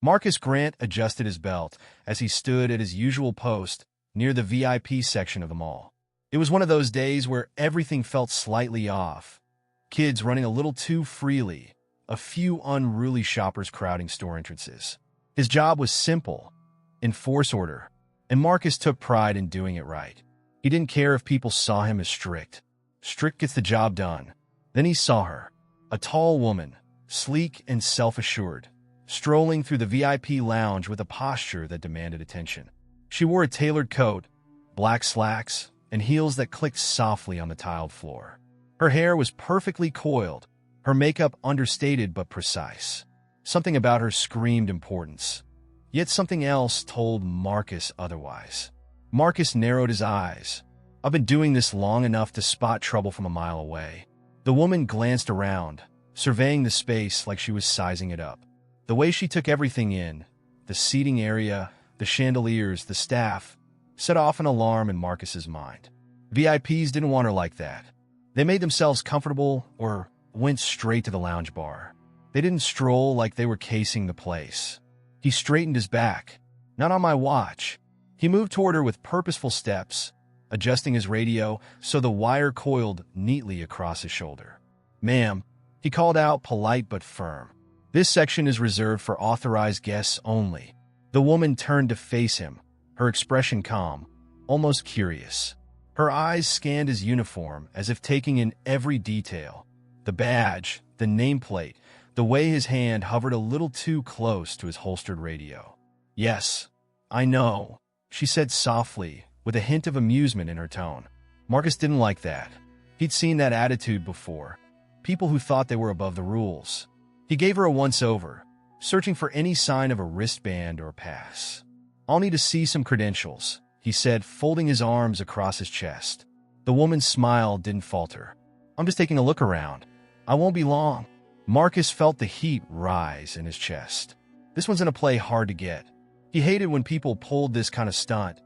Marcus Grant adjusted his belt as he stood at his usual post near the VIP section of the mall. It was one of those days where everything felt slightly off. Kids running a little too freely, a few unruly shoppers crowding store entrances. His job was simple: enforce order, and Marcus took pride in doing it right. He didn't care if people saw him as strict. Strict gets the job done. Then he saw her, a tall woman, sleek and self-assured, strolling through the VIP lounge with a posture that demanded attention. She wore a tailored coat, black slacks, and heels that clicked softly on the tiled floor. Her hair was perfectly coiled, her makeup understated but precise. Something about her screamed importance. Yet something else told Marcus otherwise. Marcus narrowed his eyes. I've been doing this long enough to spot trouble from a mile away. The woman glanced around, surveying the space like she was sizing it up. The way she took everything in, the seating area, the chandeliers, the staff, set off an alarm in Marcus's mind. VIPs didn't want her like that. They made themselves comfortable or went straight to the lounge bar. They didn't stroll like they were casing the place. He straightened his back. Not on my watch. He moved toward her with purposeful steps, adjusting his radio so the wire coiled neatly across his shoulder. Ma'am, he called out, polite but firm. This section is reserved for authorized guests only. The woman turned to face him, her expression calm, almost curious. Her eyes scanned his uniform as if taking in every detail. The badge, the nameplate, the way his hand hovered a little too close to his holstered radio. Yes, I know, she said softly, with a hint of amusement in her tone. Marcus didn't like that. He'd seen that attitude before. People who thought they were above the rules. He gave her a once-over, searching for any sign of a wristband or pass. I'll need to see some credentials, he said, folding his arms across his chest. The woman's smile didn't falter. I'm just taking a look around. I won't be long. Marcus felt the heat rise in his chest. This one's gonna play hard to get. He hated when people pulled this kind of stunt,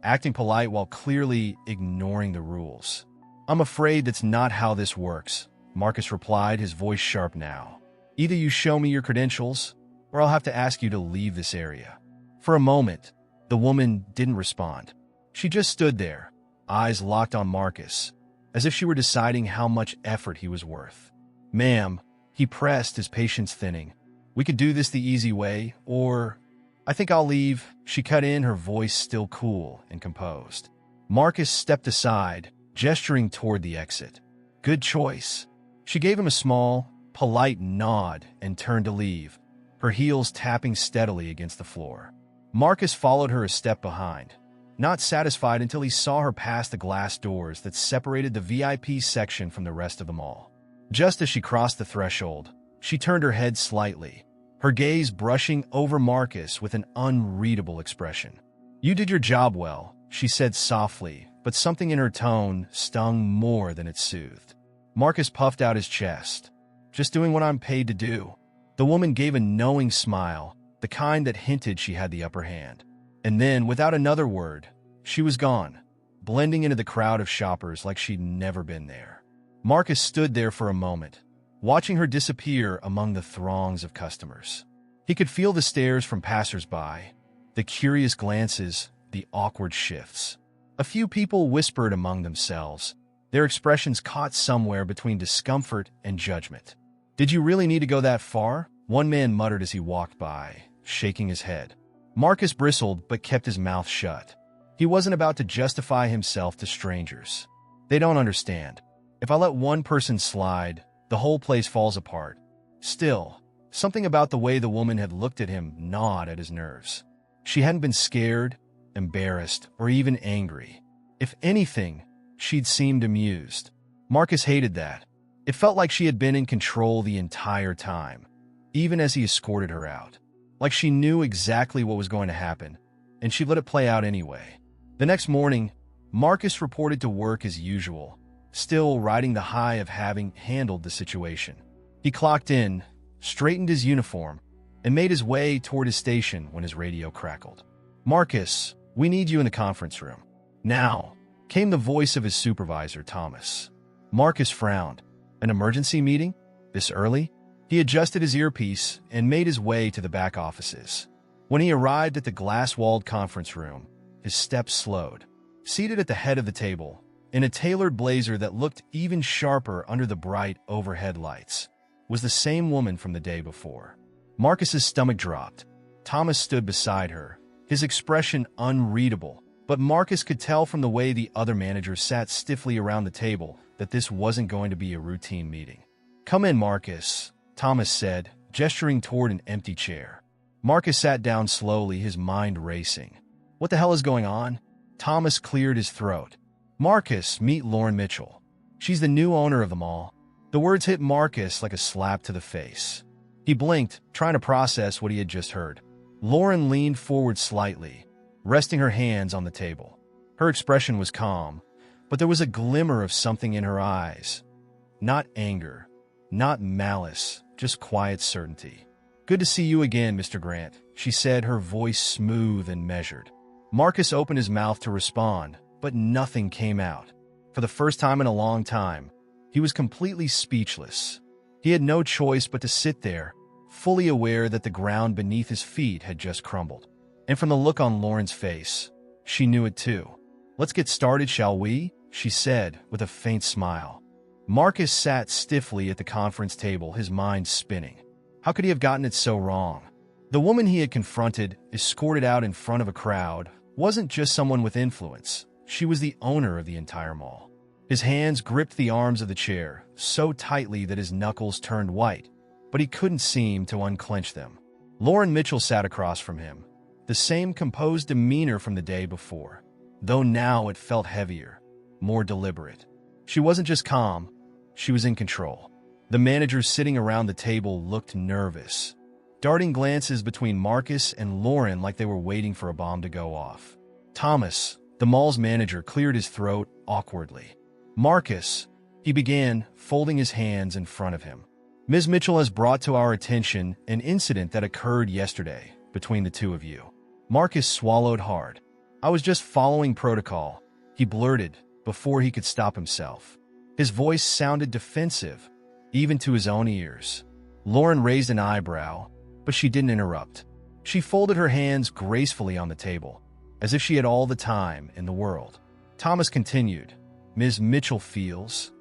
acting polite while clearly ignoring the rules. I'm afraid that's not how this works, Marcus replied, his voice sharp now. Either you show me your credentials, or I'll have to ask you to leave this area. For a moment, the woman didn't respond. She just stood there, eyes locked on Marcus, as if she were deciding how much effort he was worth. Ma'am, he pressed, his patience thinning. We could do this the easy way, or I think I'll leave, she cut in, her voice still cool and composed. Marcus stepped aside, gesturing toward the exit. Good choice. She gave him a small, polite nod and turned to leave, her heels tapping steadily against the floor. Marcus followed her a step behind, not satisfied until he saw her pass the glass doors that separated the VIP section from the rest of the mall. Just as she crossed the threshold, she turned her head slightly, her gaze brushing over Marcus with an unreadable expression. You did your job well, she said softly, but something in her tone stung more than it soothed. Marcus puffed out his chest. Just doing what I'm paid to do. The woman gave a knowing smile, the kind that hinted she had the upper hand. And then, without another word, she was gone, blending into the crowd of shoppers like she'd never been there. Marcus stood there for a moment, watching her disappear among the throngs of customers. He could feel the stares from passers-by, the curious glances, the awkward shifts. A few people whispered among themselves, their expressions caught somewhere between discomfort and judgment. Did you really need to go that far? One man muttered as he walked by, shaking his head. Marcus bristled but kept his mouth shut. He wasn't about to justify himself to strangers. They don't understand. If I let one person slide, the whole place falls apart. Still, something about the way the woman had looked at him gnawed at his nerves. She hadn't been scared, embarrassed, or even angry. If anything, she'd seemed amused. Marcus hated that. It felt like she had been in control the entire time, even as he escorted her out. Like she knew exactly what was going to happen, and she let it play out anyway. The next morning, Marcus reported to work as usual, still riding the high of having handled the situation. He clocked in, straightened his uniform, and made his way toward his station when his radio crackled. Marcus, we need you in the conference room. Now, came the voice of his supervisor, Thomas. Marcus frowned. An emergency meeting? This early? He adjusted his earpiece and made his way to the back offices. When he arrived at the glass-walled conference room, his steps slowed. Seated at the head of the table, in a tailored blazer that looked even sharper under the bright overhead lights, was the same woman from the day before. Marcus's stomach dropped. Thomas stood beside her, his expression unreadable, but Marcus could tell from the way the other managers sat stiffly around the table that this wasn't going to be a routine meeting. "Come in, Marcus," Thomas said, gesturing toward an empty chair. Marcus sat down slowly, his mind racing. What the hell is going on? Thomas cleared his throat. "Marcus, meet Lauren Mitchell. She's the new owner of the mall." The words hit Marcus like a slap to the face. He blinked, trying to process what he had just heard. Lauren leaned forward slightly, resting her hands on the table. Her expression was calm, but there was a glimmer of something in her eyes. Not anger, not malice, just quiet certainty. "Good to see you again, Mr. Grant," she said, her voice smooth and measured. Marcus opened his mouth to respond, but nothing came out. For the first time in a long time, he was completely speechless. He had no choice but to sit there, fully aware that the ground beneath his feet had just crumbled. And from the look on Lauren's face, she knew it too. "Let's get started, shall we?" she said with a faint smile. Marcus sat stiffly at the conference table, his mind spinning. How could he have gotten it so wrong? The woman he had confronted, escorted out in front of a crowd, wasn't just someone with influence. She was the owner of the entire mall. His hands gripped the arms of the chair, so tightly that his knuckles turned white, but he couldn't seem to unclench them. Lauren Mitchell sat across from him, the same composed demeanor from the day before, though now it felt heavier, more deliberate. She wasn't just calm, she was in control. The managers sitting around the table looked nervous, darting glances between Marcus and Lauren like they were waiting for a bomb to go off. Thomas, the mall's manager, cleared his throat awkwardly. "Marcus," he began, folding his hands in front of him. "Ms. Mitchell has brought to our attention an incident that occurred yesterday between the two of you." Marcus swallowed hard. "I was just following protocol," he blurted before he could stop himself. His voice sounded defensive, even to his own ears. Lauren raised an eyebrow, but she didn't interrupt. She folded her hands gracefully on the table, as if she had all the time in the world. Thomas continued, "Ms. Mitchell feels—"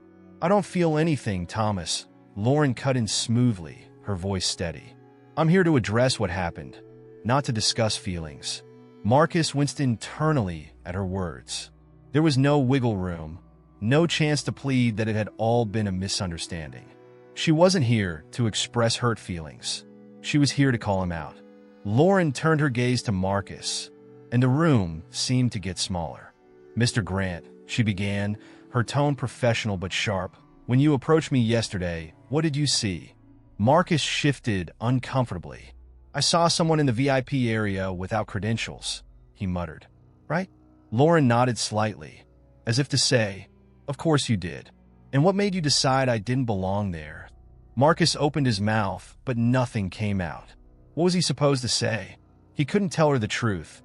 "I don't feel anything, Thomas," Lauren cut in smoothly, her voice steady. "I'm here to address what happened, not to discuss feelings." Marcus winced internally at her words. There was no wiggle room, no chance to plead that it had all been a misunderstanding. She wasn't here to express hurt feelings. She was here to call him out. Lauren turned her gaze to Marcus, and the room seemed to get smaller. "Mr. Grant," she began, her tone professional but sharp, "when you approached me yesterday, what did you see?" Marcus shifted uncomfortably. "I saw someone in the VIP area without credentials," he muttered. "Right?" Lauren nodded slightly, as if to say, "Of course you did. And what made you decide I didn't belong there?" Marcus opened his mouth, but nothing came out. What was he supposed to say? He couldn't tell her the truth,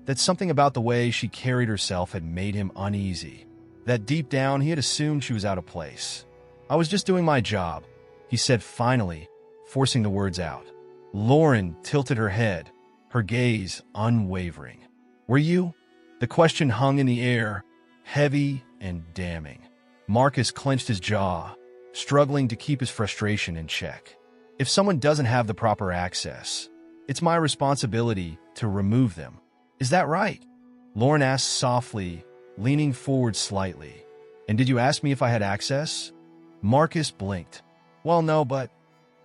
that something about the way she carried herself had made him uneasy, that deep down he had assumed she was out of place. "I was just doing my job," he said finally, forcing the words out. Lauren tilted her head, her gaze unwavering. "Were you?" The question hung in the air, heavy and damning. Marcus clenched his jaw, struggling to keep his frustration in check. "If someone doesn't have the proper access, it's my responsibility to remove them. Is that right?" Lauren asked softly, leaning forward slightly. "And did you ask me if I had access?" Marcus blinked. "Well, no, but—"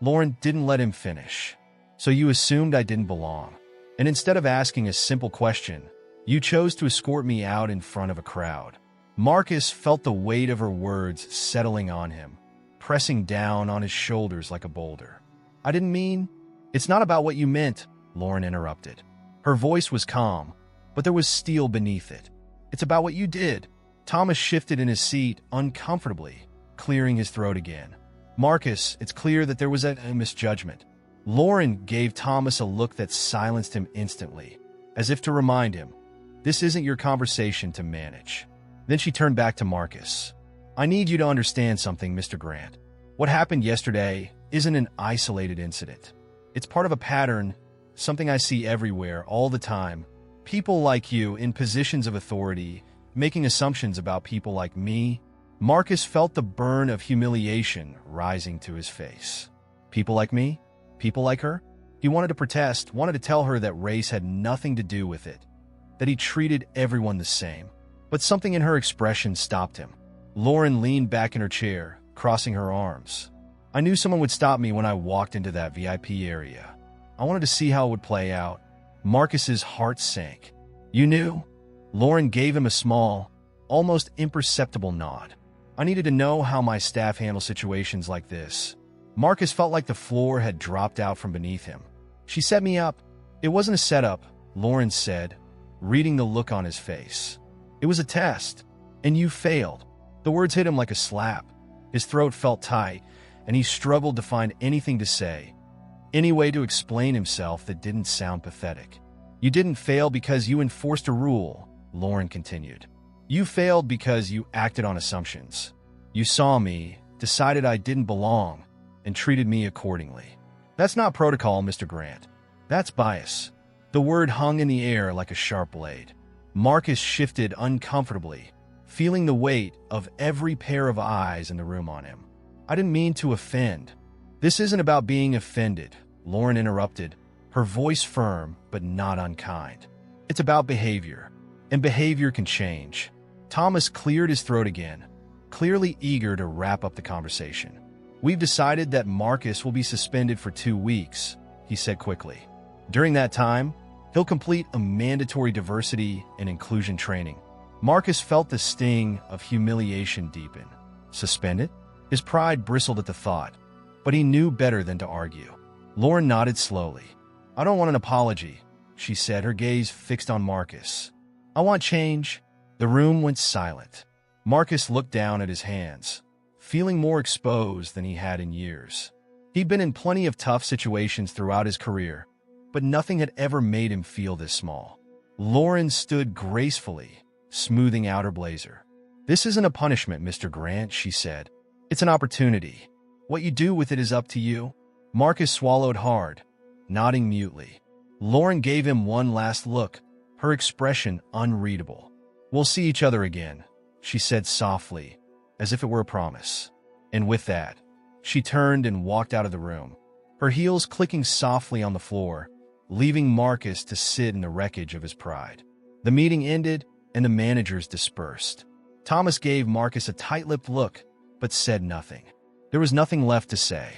Lauren didn't let him finish. "So you assumed I didn't belong. And instead of asking a simple question, you chose to escort me out in front of a crowd." Marcus felt the weight of her words settling on him, pressing down on his shoulders like a boulder. "I didn't mean—" "It's not about what you meant," Lauren interrupted. Her voice was calm, but there was steel beneath it. "It's about what you did." Thomas shifted in his seat uncomfortably, clearing his throat again. "Marcus, it's clear that there was a misjudgment." Lauren gave Thomas a look that silenced him instantly, as if to remind him, "This isn't your conversation to manage." Then she turned back to Marcus. "I need you to understand something, Mr. Grant. What happened yesterday isn't an isolated incident. It's part of a pattern, something I see everywhere, all the time. People like you in positions of authority, making assumptions about people like me. Marcus felt the burn of humiliation rising to his face. People like me? People like her? He wanted to protest, wanted to tell her that race had nothing to do with it, that he treated everyone the same. But something in her expression stopped him. Lauren leaned back in her chair, crossing her arms. I knew someone would stop me when I walked into that VIP area. I wanted to see how it would play out. Marcus's heart sank. You knew? Lauren gave him a small, almost imperceptible nod. I needed to know how my staff handle situations like this. Marcus felt like the floor had dropped out from beneath him. She set me up. It wasn't a setup, Lauren said, reading the look on his face. It was a test, and you failed. The words hit him like a slap. His throat felt tight, and he struggled to find anything to say, any way to explain himself that didn't sound pathetic. You didn't fail because you enforced a rule, Lauren continued. You failed because you acted on assumptions. You saw me, decided I didn't belong, and treated me accordingly. That's not protocol, Mr. Grant. That's bias. The word hung in the air like a sharp blade. Marcus shifted uncomfortably, feeling the weight of every pair of eyes in the room on him. I didn't mean to offend. This isn't about being offended, Lauren interrupted, her voice firm but not unkind. It's about behavior, and behavior can change. Thomas cleared his throat again, clearly eager to wrap up the conversation. We've decided that Marcus will be suspended for 2 weeks, he said quickly. During that time, he'll complete a mandatory diversity and inclusion training. Marcus felt the sting of humiliation deepen. Suspended? His pride bristled at the thought, but he knew better than to argue. Lauren nodded slowly. I don't want an apology, she said, her gaze fixed on Marcus. I want change. The room went silent. Marcus looked down at his hands, feeling more exposed than he had in years. He'd been in plenty of tough situations throughout his career, but nothing had ever made him feel this small. Lauren stood gracefully, smoothing out her blazer. This isn't a punishment, Mr. Grant, she said. It's an opportunity. What you do with it is up to you. Marcus swallowed hard, nodding mutely. Lauren gave him one last look, her expression unreadable. We'll see each other again, she said softly, as if it were a promise. And with that, she turned and walked out of the room, her heels clicking softly on the floor, leaving Marcus to sit in the wreckage of his pride. The meeting ended, and the managers dispersed. Thomas gave Marcus a tight-lipped look, but said nothing. There was nothing left to say.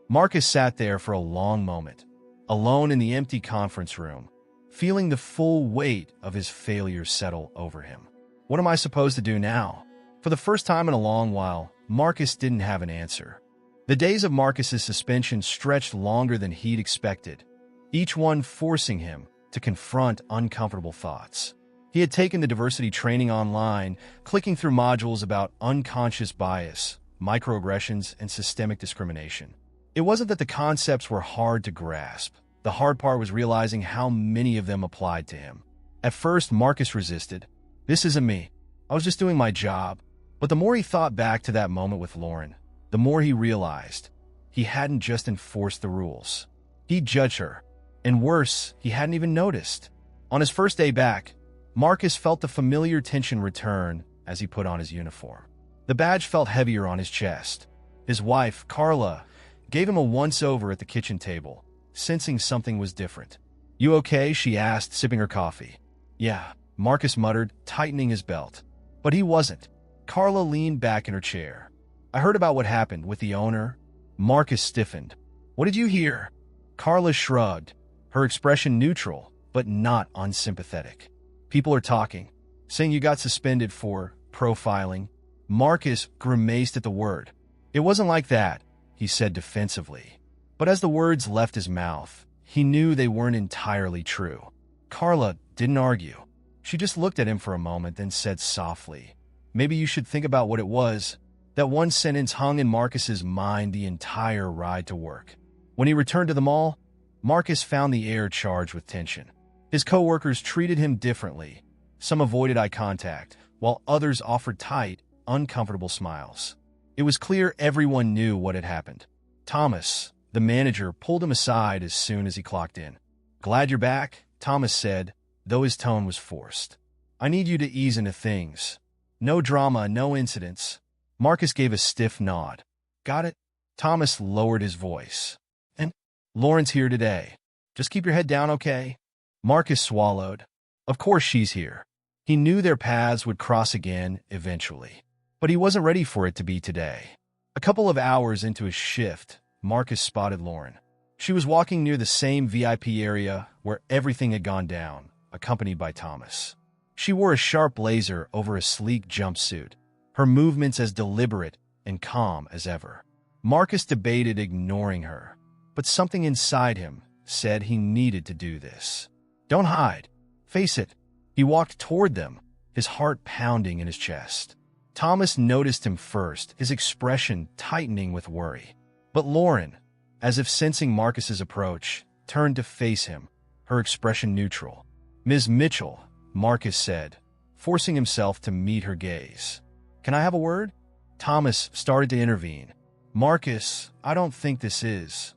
Marcus sat there for a long moment, alone in the empty conference room, feeling the full weight of his failure settle over him. What am I supposed to do now? For the first time in a long while, Marcus didn't have an answer. The days of Marcus's suspension stretched longer than he'd expected, each one forcing him to confront uncomfortable thoughts. He had taken the diversity training online, clicking through modules about unconscious bias, microaggressions, and systemic discrimination. It wasn't that the concepts were hard to grasp. The hard part was realizing how many of them applied to him. At first, Marcus resisted. This isn't me. I was just doing my job. But the more he thought back to that moment with Lauren, the more he realized he hadn't just enforced the rules. He'd judged her. And worse, he hadn't even noticed. On his first day back, Marcus felt the familiar tension return as he put on his uniform. The badge felt heavier on his chest. His wife, Carla, gave him a once-over at the kitchen table, sensing something was different. You okay? She asked, sipping her coffee. Yeah, Marcus muttered, tightening his belt. But he wasn't. Carla leaned back in her chair. I heard about what happened with the owner. Marcus stiffened. What did you hear? Carla shrugged, her expression neutral, but not unsympathetic. People are talking, saying you got suspended for profiling. Marcus grimaced at the word. It wasn't like that, he said defensively. But as the words left his mouth, he knew they weren't entirely true. Carla didn't argue. She just looked at him for a moment, then said softly, maybe you should think about what it was. That one sentence hung in Marcus's mind the entire ride to work. When he returned to the mall, Marcus found the air charged with tension. His coworkers treated him differently. Some avoided eye contact, while others offered tight, uncomfortable smiles. It was clear everyone knew what had happened. Thomas, the manager, pulled him aside as soon as he clocked in. "Glad you're back," Thomas said, though his tone was forced. "I need you to ease into things. No drama, no incidents." Marcus gave a stiff nod. "Got it?" Thomas lowered his voice. "And Lauren's here today. Just keep your head down, okay?" Marcus swallowed. Of course she's here. He knew their paths would cross again eventually, but he wasn't ready for it to be today. A couple of hours into his shift, Marcus spotted Lauren. She was walking near the same VIP area where everything had gone down, accompanied by Thomas. She wore a sharp blazer over a sleek jumpsuit, her movements as deliberate and calm as ever. Marcus debated ignoring her, but something inside him said he needed to do this. "Don't hide. Face it." He walked toward them, his heart pounding in his chest. Thomas noticed him first, his expression tightening with worry. But Lauren, as if sensing Marcus's approach, turned to face him, her expression neutral. "Ms. Mitchell," Marcus said, forcing himself to meet her gaze. "Can I have a word?" Thomas started to intervene. "Marcus, I don't think this is."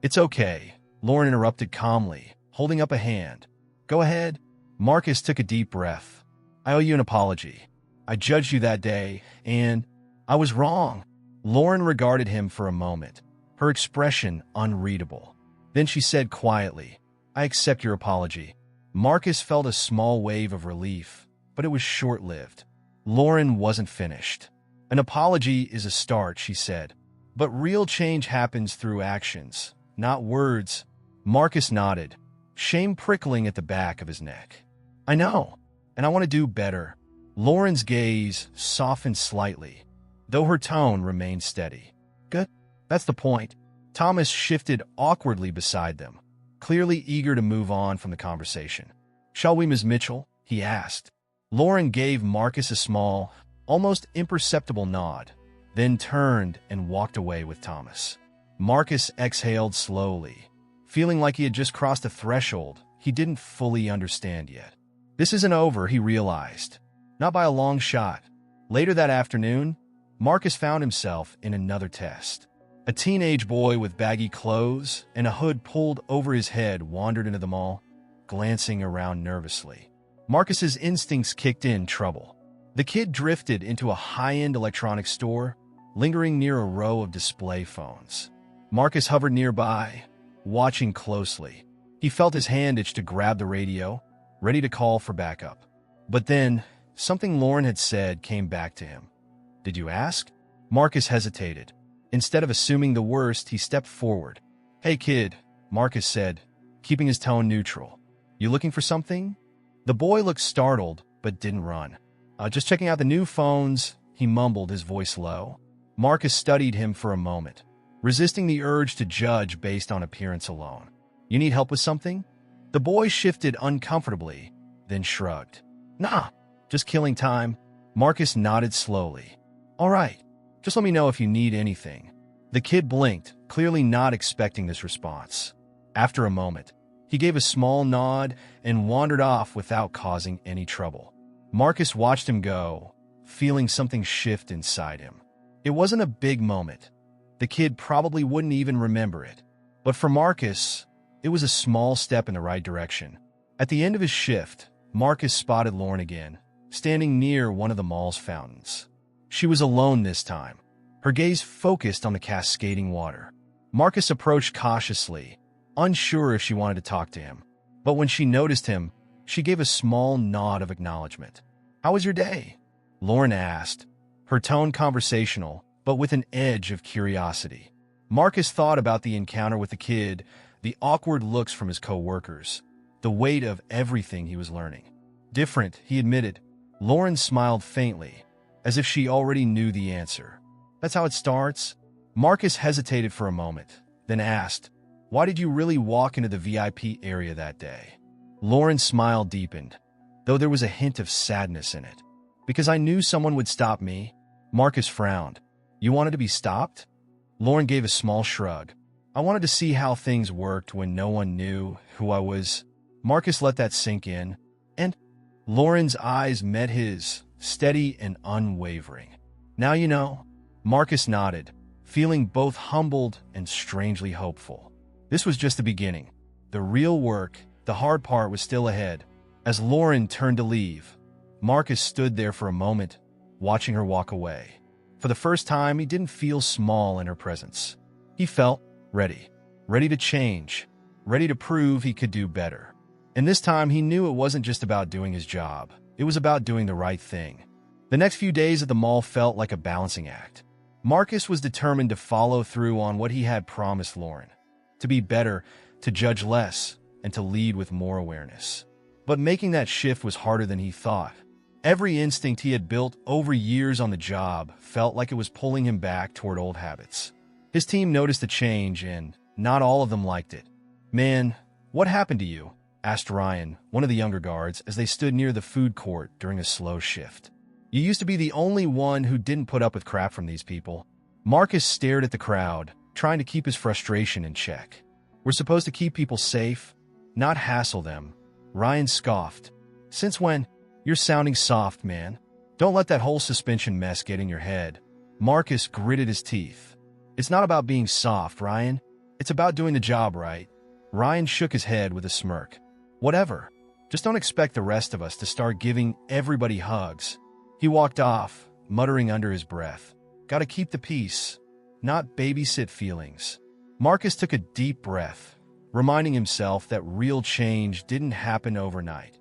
"It's okay," Lauren interrupted calmly, holding up a hand. "Go ahead." Marcus took a deep breath. "I owe you an apology. I judged you that day, and I was wrong." Lauren regarded him for a moment, her expression unreadable. Then she said quietly, "I accept your apology." Marcus felt a small wave of relief, but it was short-lived. Lauren wasn't finished. "An apology is a start," she said, "but real change happens through actions, not words." Marcus nodded, shame prickling at the back of his neck. "I know, and I want to do better." Lauren's gaze softened slightly, though her tone remained steady. "Good. That's the point." Thomas shifted awkwardly beside them, clearly eager to move on from the conversation. "Shall we, Ms. Mitchell?" he asked. Lauren gave Marcus a small, almost imperceptible nod, then turned and walked away with Thomas. Marcus exhaled slowly, feeling like he had just crossed a threshold he didn't fully understand yet. This isn't over, he realized. Not by a long shot. Later that afternoon, Marcus found himself in another test. A teenage boy with baggy clothes and a hood pulled over his head wandered into the mall, glancing around nervously. Marcus's instincts kicked in trouble. The kid drifted into a high-end electronics store, lingering near a row of display phones. Marcus hovered nearby, watching closely. He felt his hand itch to grab the radio, ready to call for backup. But then, something Lauren had said came back to him. "Did you ask?" Marcus hesitated. Instead of assuming the worst, he stepped forward. "Hey kid," Marcus said, keeping his tone neutral. "You looking for something?" The boy looked startled, but didn't run. Just checking out the new phones," he mumbled, his voice low. Marcus studied him for a moment, resisting the urge to judge based on appearance alone. "You need help with something?" The boy shifted uncomfortably, then shrugged. "Nah, just killing time." Marcus nodded slowly. "All right, just let me know if you need anything." The kid blinked, clearly not expecting this response. After a moment, he gave a small nod and wandered off without causing any trouble. Marcus watched him go, feeling something shift inside him. It wasn't a big moment. The kid probably wouldn't even remember it. But for Marcus, it was a small step in the right direction. At the end of his shift, Marcus spotted Lauren again, standing near one of the mall's fountains. She was alone this time, her gaze focused on the cascading water. Marcus approached cautiously, unsure if she wanted to talk to him. But when she noticed him, she gave a small nod of acknowledgement. "How was your day?" Lauren asked, her tone conversational, but with an edge of curiosity. Marcus thought about the encounter with the kid, the awkward looks from his co-workers, the weight of everything he was learning. "Different," he admitted. Lauren smiled faintly, as if she already knew the answer. "That's how it starts?" Marcus hesitated for a moment, then asked, "Why did you really walk into the VIP area that day?" Lauren's smile deepened, though there was a hint of sadness in it. "Because I knew someone would stop me." Marcus frowned. "You wanted to be stopped?" Lauren gave a small shrug. "I wanted to see how things worked when no one knew who I was." Marcus let that sink in, and Lauren's eyes met his, steady and unwavering. "Now you know." Marcus nodded, feeling both humbled and strangely hopeful. This was just the beginning. The real work, the hard part, was still ahead. As Lauren turned to leave, Marcus stood there for a moment, watching her walk away. For the first time, he didn't feel small in her presence. He felt ready to change, ready to prove he could do better. And this time, he knew it wasn't just about doing his job. It was about doing the right thing. The next few days at the mall felt like a balancing act. Marcus was determined to follow through on what he had promised Lauren, to be better, to judge less, and to lead with more awareness. But making that shift was harder than he thought. Every instinct he had built over years on the job felt like it was pulling him back toward old habits. His team noticed the change, and not all of them liked it. "Man, what happened to you?" asked Ryan, one of the younger guards, as they stood near the food court during a slow shift. "You used to be the only one who didn't put up with crap from these people." Marcus stared at the crowd, trying to keep his frustration in check. "We're supposed to keep people safe, not hassle them." Ryan scoffed. "Since when? You're sounding soft, man. Don't let that whole suspension mess get in your head." Marcus gritted his teeth. "It's not about being soft, Ryan. It's about doing the job right." Ryan shook his head with a smirk. "Whatever. Just don't expect the rest of us to start giving everybody hugs." He walked off, muttering under his breath, "Gotta keep the peace, not babysit feelings." Marcus took a deep breath, reminding himself that real change didn't happen overnight.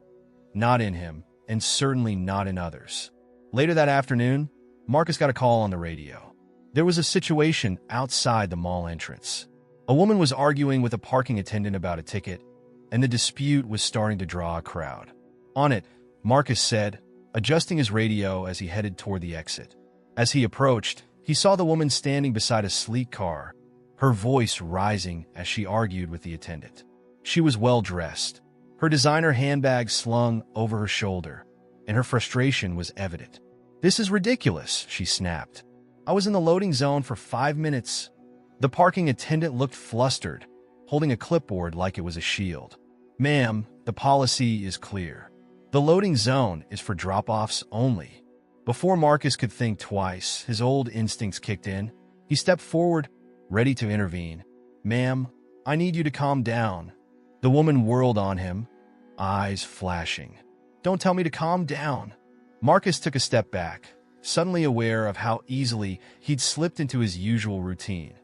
Not in him, and certainly not in others. Later that afternoon, Marcus got a call on the radio. There was a situation outside the mall entrance. A woman was arguing with a parking attendant about a ticket, and the dispute was starting to draw a crowd. "On it," Marcus said, adjusting his radio as he headed toward the exit. As he approached, he saw the woman standing beside a sleek car, her voice rising as she argued with the attendant. She was well-dressed, her designer handbag slung over her shoulder, and her frustration was evident. "This is ridiculous," she snapped. "I was in the loading zone for 5 minutes." The parking attendant looked flustered, holding a clipboard like it was a shield. "Ma'am, the policy is clear. The loading zone is for drop-offs only." Before Marcus could think twice, his old instincts kicked in. He stepped forward, ready to intervene. "Ma'am, I need you to calm down." The woman whirled on him, eyes flashing. "Don't tell me to calm down." Marcus took a step back, suddenly aware of how easily he'd slipped into his usual routine,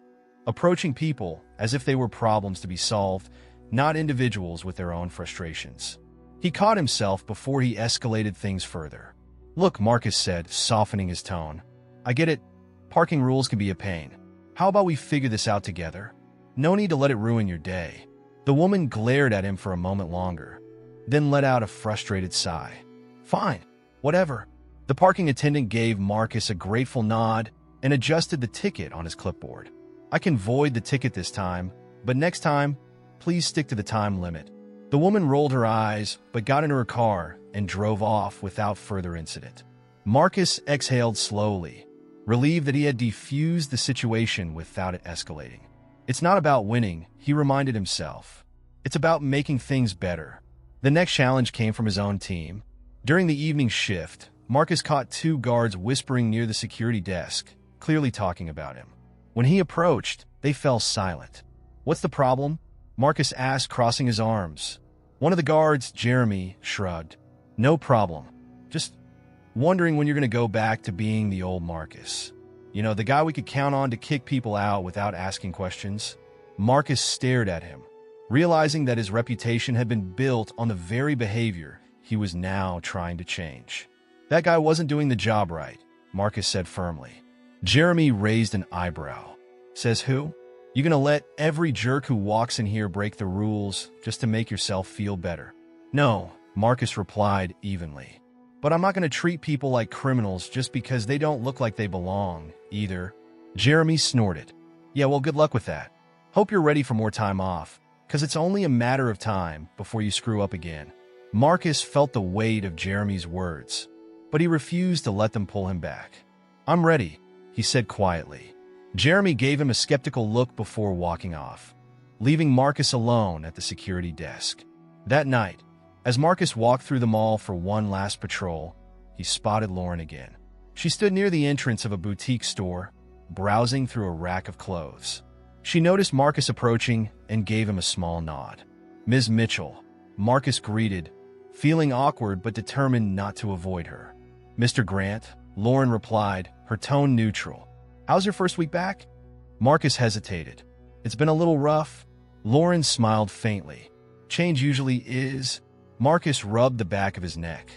approaching people as if they were problems to be solved, not individuals with their own frustrations. He caught himself before he escalated things further. "Look," Marcus said, softening his tone. "I get it. Parking rules can be a pain. How about we figure this out together? No need to let it ruin your day." The woman glared at him for a moment longer, then let out a frustrated sigh. "Fine, whatever." The parking attendant gave Marcus a grateful nod and adjusted the ticket on his clipboard. "I can void the ticket this time, but next time, please stick to the time limit." The woman rolled her eyes, but got into her car and drove off without further incident. Marcus exhaled slowly, relieved that he had defused the situation without it escalating. "It's not about winning," he reminded himself. "It's about making things better." The next challenge came from his own team. During the evening shift, Marcus caught 2 guards whispering near the security desk, clearly talking about him. When he approached, they fell silent. "What's the problem?" Marcus asked, crossing his arms. One of the guards, Jeremy, shrugged. "No problem. Just wondering when you're going to go back to being the old Marcus. You know, the guy we could count on to kick people out without asking questions." Marcus stared at him, realizing that his reputation had been built on the very behavior he was now trying to change. "That guy wasn't doing the job right," Marcus said firmly. Jeremy raised an eyebrow. "Says who? You gonna let every jerk who walks in here break the rules just to make yourself feel better?" "No," Marcus replied evenly. "But I'm not gonna treat people like criminals just because they don't look like they belong, either." Jeremy snorted. "Yeah, well, good luck with that. Hope you're ready for more time off, because it's only a matter of time before you screw up again." Marcus felt the weight of Jeremy's words, but he refused to let them pull him back. "I'm ready," he said quietly. Jeremy gave him a skeptical look before walking off, leaving Marcus alone at the security desk. That night, as Marcus walked through the mall for one last patrol, he spotted Lauren again. She stood near the entrance of a boutique store, browsing through a rack of clothes. She noticed Marcus approaching and gave him a small nod. "Ms. Mitchell," Marcus greeted, feeling awkward but determined not to avoid her. "Mr. Grant," Lauren replied, her tone neutral. "How's your first week back?" Marcus hesitated. "It's been a little rough." Lauren smiled faintly. "Change usually is." Marcus rubbed the back of his neck.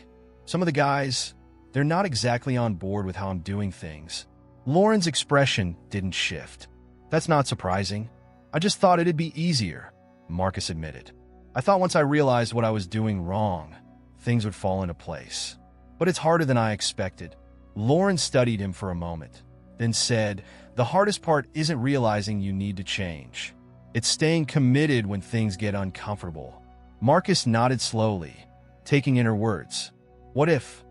"Some of the guys, they're not exactly on board with how I'm doing things." Lauren's expression didn't shift. "That's not surprising. I just thought it'd be easier," Marcus admitted. "I thought once I realized what I was doing wrong, things would fall into place. But it's harder than I expected." Lauren studied him for a moment, then said, "The hardest part isn't realizing you need to change. It's staying committed when things get uncomfortable." Marcus nodded slowly, taking in her words. What if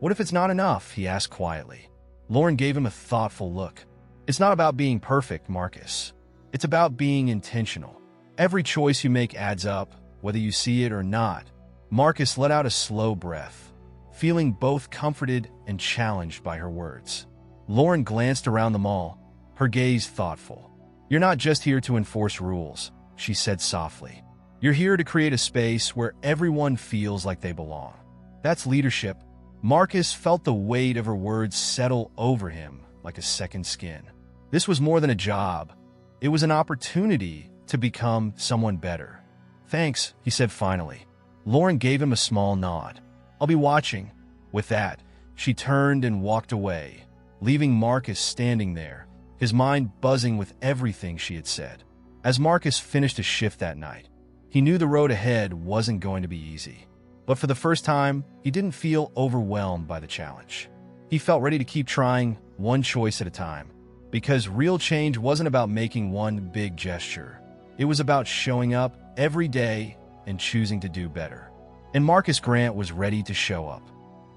it's not enough?" he asked quietly. Lauren gave him a thoughtful look. "It's not about being perfect, Marcus. It's about being intentional. Every choice you make adds up, whether you see it or not." Marcus let out a slow breath, feeling both comforted and challenged by her words. Lauren glanced around the mall, her gaze thoughtful. "You're not just here to enforce rules," she said softly. "You're here to create a space where everyone feels like they belong. That's leadership." Marcus felt the weight of her words settle over him like a second skin. This was more than a job. It was an opportunity to become someone better. "Thanks," he said finally. Lauren gave him a small nod. "I'll be watching." With that, she turned and walked away, leaving Marcus standing there, his mind buzzing with everything she had said. As Marcus finished a shift that night, he knew the road ahead wasn't going to be easy. But for the first time, he didn't feel overwhelmed by the challenge. He felt ready to keep trying, one choice at a time. Because real change wasn't about making one big gesture. It was about showing up every day and choosing to do better. And Marcus Grant was ready to show up.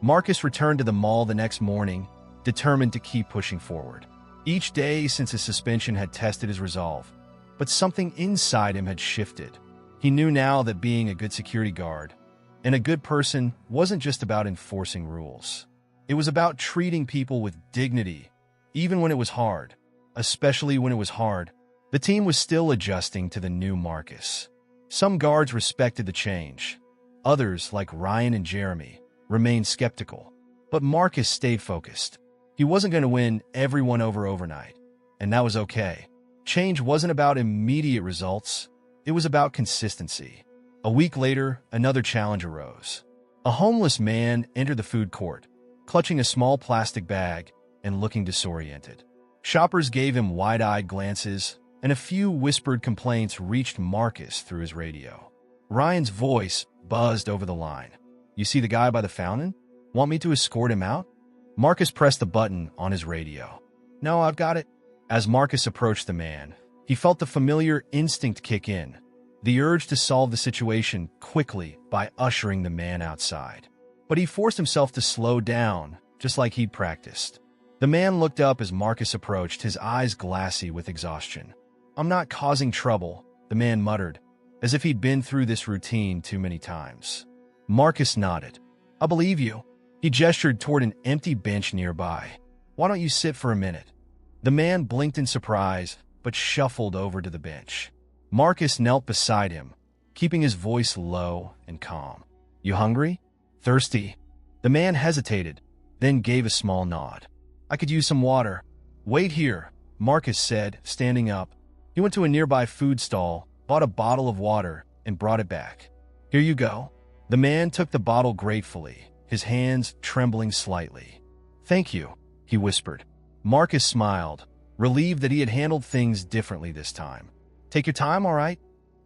Marcus returned to the mall the next morning, determined to keep pushing forward. Each day since his suspension had tested his resolve, but something inside him had shifted. He knew now that being a good security guard and a good person wasn't just about enforcing rules. It was about treating people with dignity, even when it was hard. Especially when it was hard, the team was still adjusting to the new Marcus. Some guards respected the change. Others, like Ryan and Jeremy, remained skeptical. But Marcus stayed focused. He wasn't going to win everyone over overnight, and that was okay. Change wasn't about immediate results. It was about consistency. A week later, another challenge arose. A homeless man entered the food court, clutching a small plastic bag and looking disoriented. Shoppers gave him wide-eyed glances, and a few whispered complaints reached Marcus through his radio. Ryan's voice buzzed over the line. "You see the guy by the fountain? Want me to escort him out?" Marcus pressed the button on his radio. "No, I've got it." As Marcus approached the man, he felt the familiar instinct kick in, the urge to solve the situation quickly by ushering the man outside. But he forced himself to slow down, just like he'd practiced. The man looked up as Marcus approached, his eyes glassy with exhaustion. "I'm not causing trouble," the man muttered, as if he'd been through this routine too many times. Marcus nodded. "I believe you." He gestured toward an empty bench nearby. "Why don't you sit for a minute?" The man blinked in surprise, but shuffled over to the bench. Marcus knelt beside him, keeping his voice low and calm. "You hungry? Thirsty?" The man hesitated, then gave a small nod. "I could use some water." "Wait here," Marcus said, standing up. He went to a nearby food stall, bought a bottle of water, and brought it back. "Here you go." The man took the bottle gratefully, his hands trembling slightly. "Thank you," he whispered. Marcus smiled, relieved that he had handled things differently this time. "Take your time, all right?"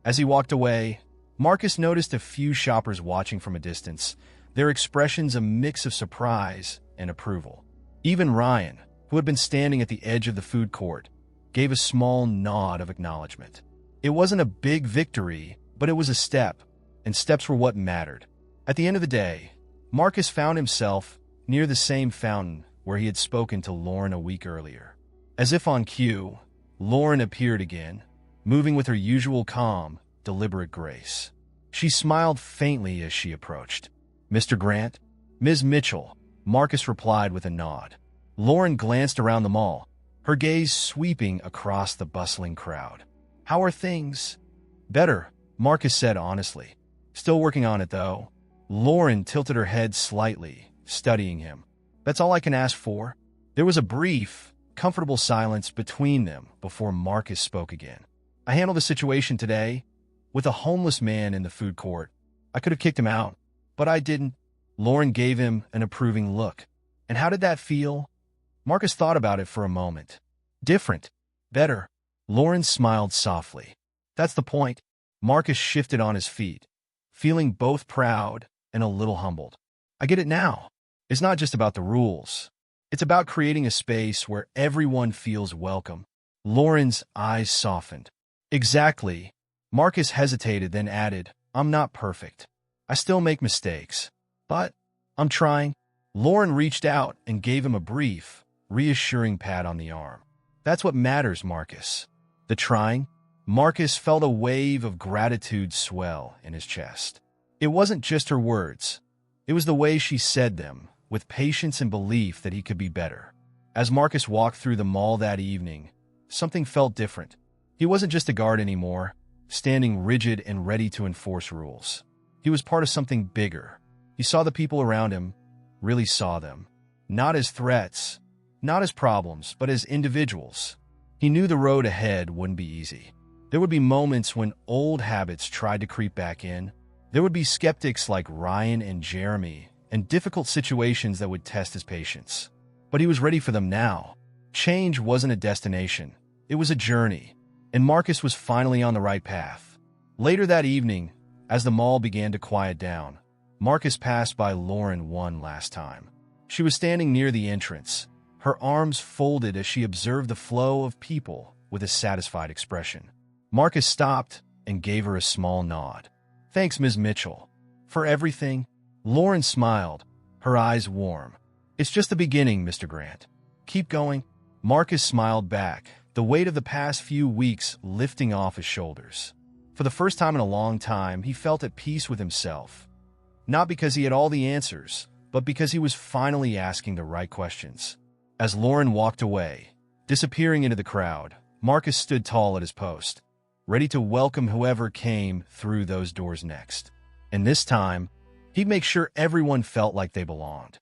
As he walked away, Marcus noticed a few shoppers watching from a distance, their expressions a mix of surprise and approval. Even Ryan, who had been standing at the edge of the food court, gave a small nod of acknowledgement. It wasn't a big victory, but it was a step, and steps were what mattered. At the end of the day, Marcus found himself near the same fountain where he had spoken to Lauren a week earlier. As if on cue, Lauren appeared again, moving with her usual calm, deliberate grace. She smiled faintly as she approached. "Mr. Grant?" "Ms. Mitchell," Marcus replied with a nod. Lauren glanced around the mall, her gaze sweeping across the bustling crowd. "How are things?" "Better," Marcus said honestly. "Still working on it, though." Lauren tilted her head slightly, studying him. "That's all I can ask for." There was a brief, comfortable silence between them before Marcus spoke again. "I handled the situation today with a homeless man in the food court. I could have kicked him out, but I didn't." Lauren gave him an approving look. "And how did that feel?" Marcus thought about it for a moment. "Different. Better." Lauren smiled softly. "That's the point." Marcus shifted on his feet, feeling both proud and a little humbled. "I get it now. It's not just about the rules. It's about creating a space where everyone feels welcome." Lauren's eyes softened. "Exactly." Marcus hesitated, then added, "I'm not perfect. I still make mistakes. But I'm trying." Lauren reached out and gave him a brief, reassuring pat on the arm. "That's what matters, Marcus." The trying? Marcus felt a wave of gratitude swell in his chest. It wasn't just her words. It was the way she said them, with patience and belief that he could be better. As Marcus walked through the mall that evening, something felt different. He wasn't just a guard anymore, standing rigid and ready to enforce rules. He was part of something bigger. He saw the people around him, really saw them. Not as threats, not as problems, but as individuals. He knew the road ahead wouldn't be easy. There would be moments when old habits tried to creep back in. There would be skeptics like Ryan and Jeremy, and difficult situations that would test his patience. But he was ready for them now. Change wasn't a destination. It was a journey, and Marcus was finally on the right path. Later that evening, as the mall began to quiet down, Marcus passed by Lauren one last time. She was standing near the entrance, her arms folded as she observed the flow of people with a satisfied expression. Marcus stopped and gave her a small nod. "Thanks, Ms. Mitchell. For everything." Lauren smiled, her eyes warm. "It's just the beginning, Mr. Grant. Keep going." Marcus smiled back, the weight of the past few weeks lifting off his shoulders. For the first time in a long time, he felt at peace with himself. Not because he had all the answers, but because he was finally asking the right questions. As Lauren walked away, disappearing into the crowd, Marcus stood tall at his post, ready to welcome whoever came through those doors next. And this time, he'd make sure everyone felt like they belonged.